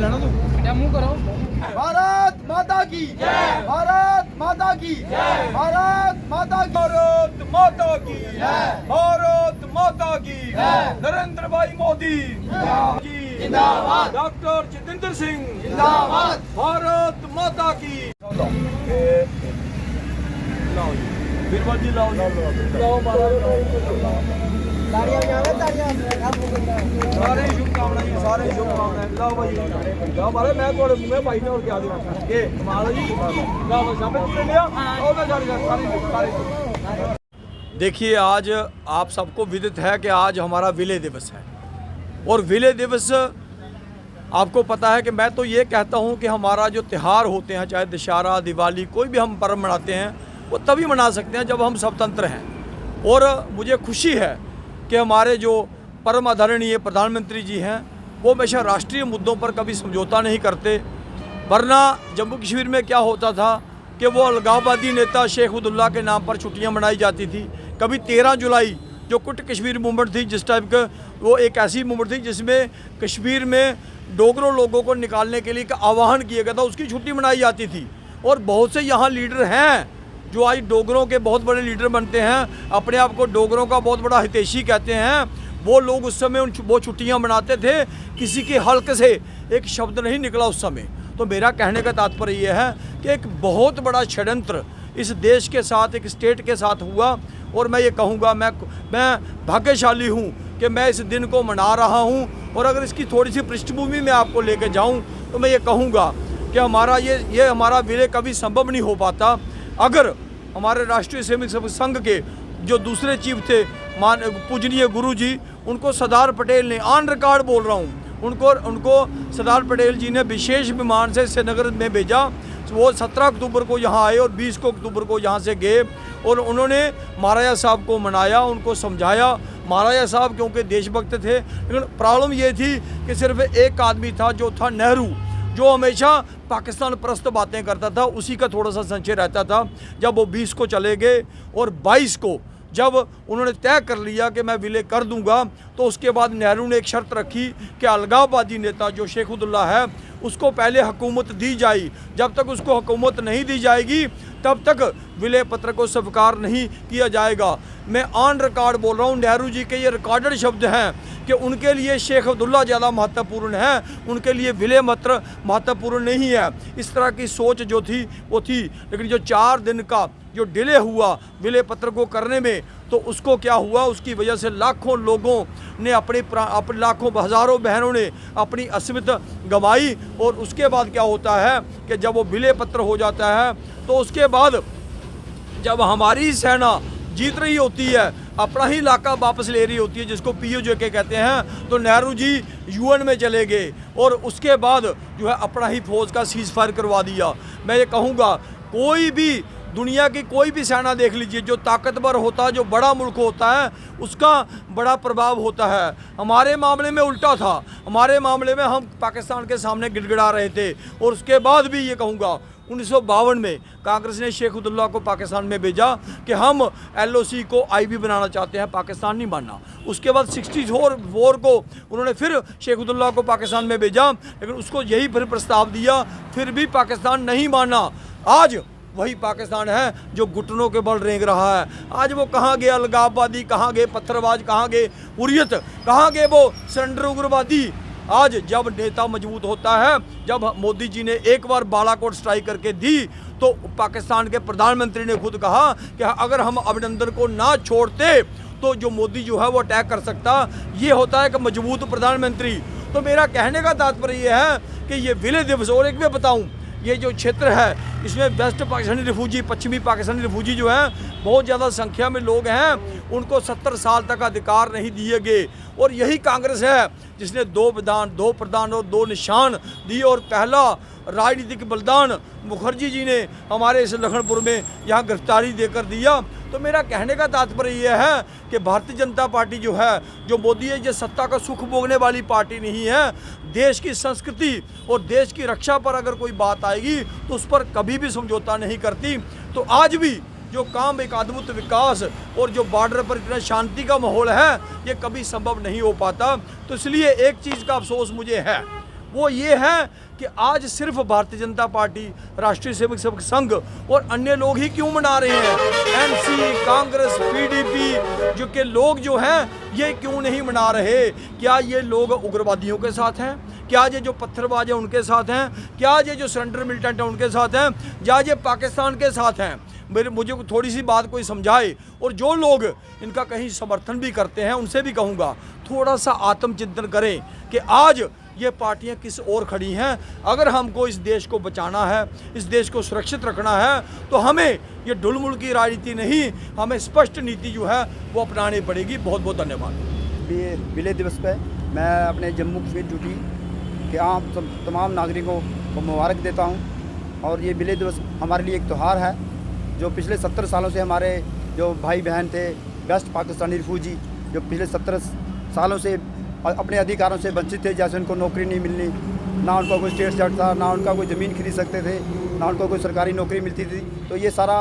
लेना तू मुंह करो। भारत माता की जय, भारत माता की जय, भारत माता की, भारत माता की भारत माता की नरेंद्र भाई मोदी जिंदाबाद, डॉक्टर जितेंद्र सिंह जिंदाबाद, भारत माता की। लाओ जी, बीरबल जी लाओ सारे शुभकामनाएं जी, सारे शुभकामनाएं। लाओ भाई लाओ मारे, मैं थोड़े मुंह में भाई ने और क्या देना ये कमाल जी। लाओ शाबाश पूरे लिया और मैं सारे। देखिए, आज आप सबको विदित है कि आज हमारा विलय दिवस है और विलय दिवस आपको पता है कि मैं तो ये कहता हूँ कि हमारा जो त्यौहार होते हैं, चाहे दशहरा, दिवाली, कोई भी हम पर्व मनाते हैं, वो तभी मना सकते हैं जब हम स्वतंत्र हैं। और मुझे खुशी है कि हमारे जो परम आदरणीय प्रधानमंत्री जी हैं वो हमेशा राष्ट्रीय मुद्दों पर कभी समझौता नहीं करते। वरना जम्मू कश्मीर में क्या होता था कि वो अलगाववादी नेता शेख अब्दुल्ला के नाम पर छुट्टियां मनाई जाती थी। कभी 13 जुलाई जो कुट कश्मीर मूवमेंट थी, जिस टाइप का, वो एक ऐसी मूवमेंट थी जिसमें कश्मीर में डोगरों लोगों को निकालने के लिए आह्वान किया गया था, उसकी छुट्टी मनाई जाती थी। और बहुत से यहाँ लीडर हैं जो आज डोगरों के बहुत बड़े लीडर बनते हैं, अपने आप को डोगरों का बहुत बड़ा हितैषी कहते हैं। वो लोग उस समय वो छुट्टियां मनाते थे, किसी के हल्क से एक शब्द नहीं निकला उस समय। तो मेरा कहने का तात्पर्य ये है कि एक बहुत बड़ा षड्यंत्र इस देश के साथ, एक स्टेट के साथ हुआ। और मैं ये कहूँगा, मैं भाग्यशाली हूँ कि मैं इस दिन को मना रहा हूँ। और अगर इसकी थोड़ी सी पृष्ठभूमि में आपको लेकर जाऊँ तो मैं ये कहूँगा कि हमारा ये हमारा विलय कभी संभव नहीं हो पाता अगर हमारे राष्ट्रीय स्वयंसेवक संघ के जो दूसरे चीफ थे, पूजनीय गुरु जी, उनको सरदार पटेल ने, ऑन रिकॉर्ड बोल रहा हूँ, उनको सरदार पटेल जी ने विशेष विमान से श्रीनगर में भेजा। वो 17 अक्टूबर को यहाँ आए और 20 अक्टूबर को यहाँ से गए और उन्होंने महाराजा साहब को मनाया, उनको समझाया। महाराजा साहब क्योंकि देशभक्त थे, लेकिन प्रॉब्लम ये थी कि सिर्फ एक आदमी था जो था नेहरू, जो हमेशा पाकिस्तान परस्त बातें करता था। उसी का थोड़ा सा संशय रहता था। जब वो 20 को चले गए और 22 को जब उन्होंने तय कर लिया कि मैं विलय कर दूंगा, तो उसके बाद नेहरू ने एक शर्त रखी कि अलगाववादी नेता जो शेख अब्दुल्ला है उसको पहले हुकूमत दी जाए। जब तक उसको हुकूमत नहीं दी जाएगी तब तक विलय पत्र को स्वीकार नहीं किया जाएगा। मैं ऑन रिकॉर्ड बोल रहा हूँ, नेहरू जी के ये रिकॉर्डेड शब्द हैं कि उनके लिए शेख अब्दुल्ला ज़्यादा महत्वपूर्ण है, उनके लिए विलय पत्र महत्वपूर्ण नहीं है। इस तरह की सोच जो थी वो थी। लेकिन जो 4 दिन का जो डिले हुआ विलय पत्र को करने में, तो उसको क्या हुआ, उसकी वजह से लाखों लोगों ने अपने लाखों हज़ारों बहनों ने अपनी अस्मित गंवाई। और उसके बाद क्या होता है कि जब वो विलय पत्र हो जाता है तो उसके बाद जब हमारी सेना जीत रही होती है, अपना ही इलाका वापस ले रही होती है, जिसको POJ कहते हैं, तो नेहरू जी UN में चले गए और उसके बाद जो है अपना ही फौज का सीज फायर करवा दिया। मैं ये कहूँगा, कोई भी दुनिया की कोई भी सेना देख लीजिए, जो ताकतवर होता है, जो बड़ा मुल्क होता है, उसका बड़ा प्रभाव होता है। हमारे मामले में उल्टा था। हमारे मामले में हम पाकिस्तान के सामने गिड़गिड़ा रहे थे। और उसके बाद भी ये कहूँगा, 1952 में कांग्रेस ने शेख अब्दुल्ला को पाकिस्तान में भेजा कि हम LOC को IB बनाना चाहते हैं, पाकिस्तान नहीं माना। उसके बाद 64 को उन्होंने फिर शेख अब्दुल्ला को पाकिस्तान में भेजा, लेकिन उसको यही फिर प्रस्ताव दिया, फिर भी पाकिस्तान नहीं माना। आज वही पाकिस्तान है जो घुटनों के बल रेंग रहा है। आज वो कहाँ गए अलगाववादी, कहाँ गए पत्थरबाज, कहाँ गए हुर्रियत, कहाँ गए वो सरेंडर उग्रवादी। आज जब नेता मजबूत होता है, जब मोदी जी ने एक बार बालाकोट स्ट्राइक करके दी, तो पाकिस्तान के प्रधानमंत्री ने खुद कहा कि अगर हम अभिनंदन को ना छोड़ते तो जो मोदी जो है वो अटैक कर सकता। ये होता है कि मजबूत प्रधानमंत्री। तो मेरा कहने का तात्पर्य ये है कि ये विलय दिवस, और एक मैं बताऊँ, ये जो क्षेत्र है इसमें वेस्ट पाकिस्तानी रिफ्यूजी, पश्चिमी पाकिस्तानी रिफ्यूजी जो हैं, बहुत ज़्यादा संख्या में लोग हैं, उनको 70 साल तक अधिकार नहीं दिए गए। और यही कांग्रेस है जिसने 2 विधान, 2 प्रधान और 2 निशान दिए। और पहला राजनीतिक बलिदान मुखर्जी जी ने हमारे इस लखनपुर में यहाँ गिरफ्तारी देकर दिया। तो मेरा कहने का तात्पर्य यह है कि भारतीय जनता पार्टी जो है, जो मोदी है, ये सत्ता का सुख भोगने वाली पार्टी नहीं है। देश की संस्कृति और देश की रक्षा पर अगर कोई बात आएगी तो उस पर कभी भी समझौता नहीं करती। तो आज भी जो काम, एक अद्भुत विकास और जो बॉर्डर पर इतना शांति का माहौल है, ये कभी संभव नहीं हो पाता। तो इसलिए एक चीज़ का अफसोस मुझे है, वो ये है कि आज सिर्फ भारतीय जनता पार्टी, राष्ट्रीय सेवक संघ और अन्य लोग ही क्यों मना रहे हैं। एनसी, कांग्रेस, पीडीपी जो के लोग जो हैं ये क्यों नहीं मना रहे। क्या ये लोग उग्रवादियों के साथ हैं? क्या ये जो पत्थरबाज हैं उनके साथ हैं? क्या ये जो सरेंडर मिलिटेंट हैं उनके साथ हैं? या ये पाकिस्तान के साथ हैं? मुझे थोड़ी सी बात कोई समझाए। और जो लोग इनका कहीं समर्थन भी करते हैं उनसे भी कहूँगा थोड़ा सा आत्मचिंतन करें कि आज ये पार्टियां किस ओर खड़ी हैं। अगर हमको इस देश को बचाना है, इस देश को सुरक्षित रखना है, तो हमें ये ढुलमुल की राजनीति नहीं, हमें स्पष्ट नीति जो है वो अपनानी पड़ेगी। बहुत बहुत धन्यवाद। विलय दिवस पे मैं अपने जम्मू कश्मीर ड्यूटी के आम तमाम नागरिकों को मुबारक देता हूँ। और ये विलय दिवस हमारे लिए एक त्यौहार है जो पिछले 70 सालों से हमारे जो भाई बहन थे वेस्ट पाकिस्तानी रिफ्यूजी, जो पिछले 70 सालों से अपने अधिकारों से वंचित थे, जैसे उनको नौकरी नहीं मिलनी, ना उनको कोई स्टेट चार्ट था, ना उनका कोई ज़मीन खरीद सकते थे, ना उनको कोई सरकारी नौकरी मिलती थी। तो ये सारा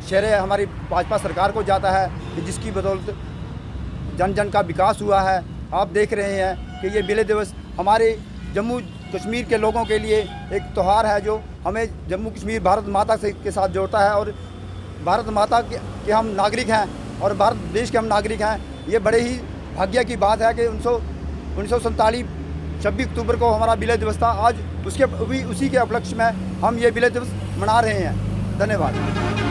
श्रेय हमारी भाजपा सरकार को जाता है कि जिसकी बदौलत जन जन का विकास हुआ है। आप देख रहे हैं कि ये विलय दिवस हमारे जम्मू कश्मीर के लोगों के लिए एक त्यौहार है जो हमें जम्मू कश्मीर भारत माता के साथ जोड़ता है। और भारत माता के हम नागरिक हैं और भारत देश के हम नागरिक हैं। ये बड़े ही भाग्य की बात है कि 1947 26 अक्टूबर को हमारा विलय दिवस था। आज उसी के उपलक्ष्य में हम ये विलय दिवस मना रहे हैं। धन्यवाद।